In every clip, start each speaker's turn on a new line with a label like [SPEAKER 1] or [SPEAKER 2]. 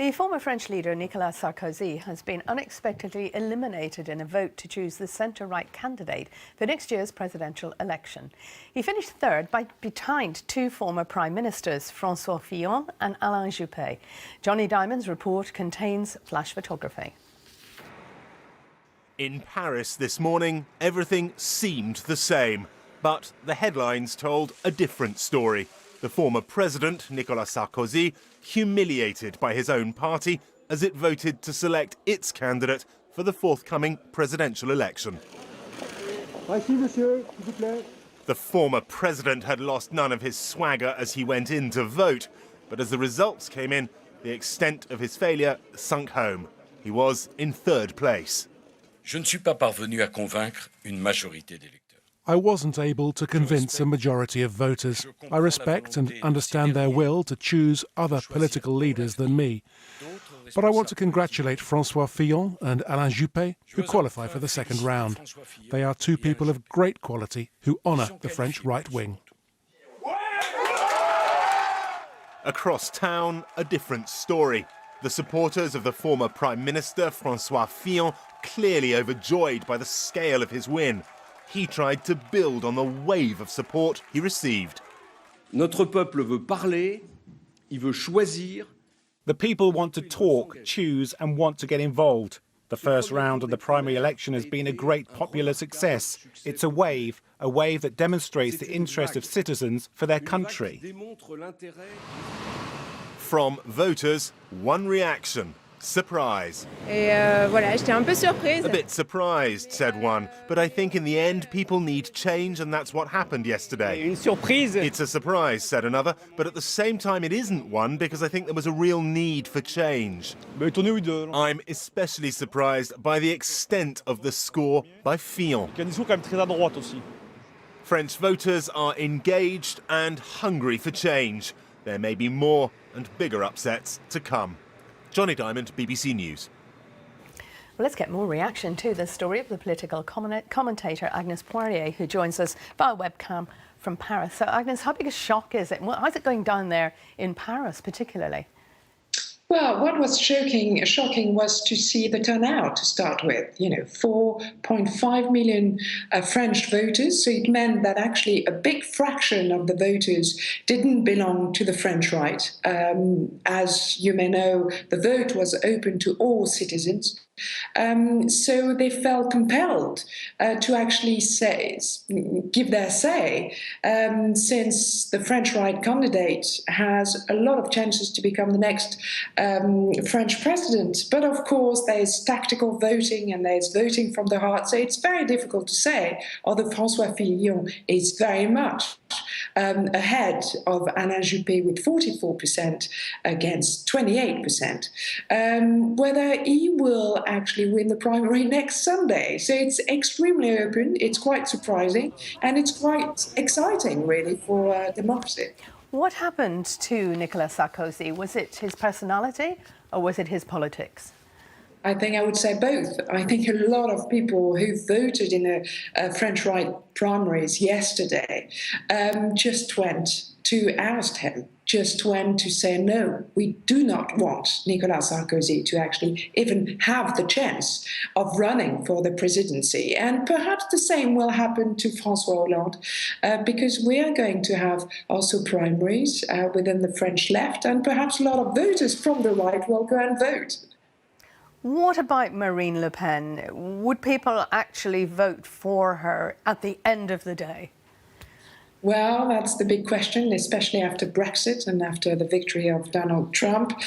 [SPEAKER 1] The former French leader Nicolas Sarkozy has been unexpectedly eliminated in a vote to choose the centre-right candidate for next year's presidential election. He finished third behind two former prime ministers, François Fillon and Alain Juppé. Johnny Diamond's report contains flash photography.
[SPEAKER 2] In Paris this morning, everything seemed the same, but the headlines told a different story. The former president, Nicolas Sarkozy, humiliated by his own party as it voted to select its candidate for the forthcoming presidential election. The former president had lost none of his swagger as he went in to vote, but as the results came in, the extent of his failure sunk home. He was in third place.
[SPEAKER 3] Je ne suis pas parvenu à convaincre une majorité d'électeurs.
[SPEAKER 4] I wasn't able to convince a majority of voters. I respect and understand their will to choose other political leaders than me. But I want to congratulate François Fillon and Alain Juppé, who qualify for the second round. They are two people of great quality who honour the French right wing.
[SPEAKER 2] Across town, a different story. The supporters of the former Prime Minister, François Fillon, clearly overjoyed by the scale of his win. He tried to build on the wave of support he received.
[SPEAKER 5] Notre peuple veut parler, il veut choisir.
[SPEAKER 6] The people want to talk, choose and want to get involved. The first round of the primary election has been a great popular success. It's a wave that demonstrates the interest of citizens for their country.
[SPEAKER 2] From voters, one reaction. Surprise.
[SPEAKER 7] A
[SPEAKER 2] bit surprised, said one, but I think in the end people need change and that's what happened yesterday. It's a surprise, said another, but at the same time it isn't one because I think there was a real need for change. I'm especially surprised by the extent of the score by Fillon. French voters are engaged and hungry for change. There may be more and bigger upsets to come. Johnny Diamond, BBC News.
[SPEAKER 1] Well, let's get more reaction to this story of the political commentator Agnes Poirier, who joins us via webcam from Paris. So, Agnes, how big a shock is it? How's it going down there in Paris, particularly?
[SPEAKER 7] Well, what was shocking was to see the turnout to start with. 4.5 million French voters. So it meant that actually a big fraction of the voters didn't belong to the French right. As you may know, the vote was open to all citizens. So they felt compelled to actually give their say, since the French right candidate has a lot of chances to become the next French president. But of course, there's tactical voting and there's voting from the heart. So it's very difficult to say, although François Fillon is very much ahead of Alain Juppé with 44% against 28%, whether he will actually win the primary next Sunday. So it's extremely open, it's quite surprising, and it's quite exciting, really, for democracy.
[SPEAKER 1] What happened to Nicolas Sarkozy? Was it his personality or was it his politics?
[SPEAKER 7] I think I would say both. I think a lot of people who voted in the French right primaries yesterday just went to oust him, just went to say, no, we do not want Nicolas Sarkozy to actually even have the chance of running for the presidency. And perhaps the same will happen to François Hollande, because we are going to have also primaries within the French left, and perhaps a lot of voters from the right will go and vote.
[SPEAKER 1] What about Marine Le Pen? Would people actually vote for her at the end of the day?
[SPEAKER 7] Well, that's the big question, especially after Brexit and after the victory of Donald Trump.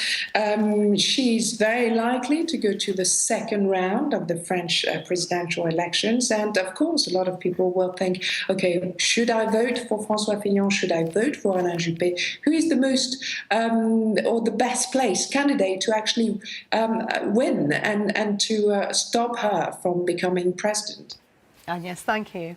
[SPEAKER 7] She's very likely to go to the second round of the French presidential elections. And of course, a lot of people will think, OK, should I vote for François Fillon? Should I vote for Alain Juppé? Who is the most or the best placed candidate to actually win and to stop her from becoming president?
[SPEAKER 1] Agnes, thank you.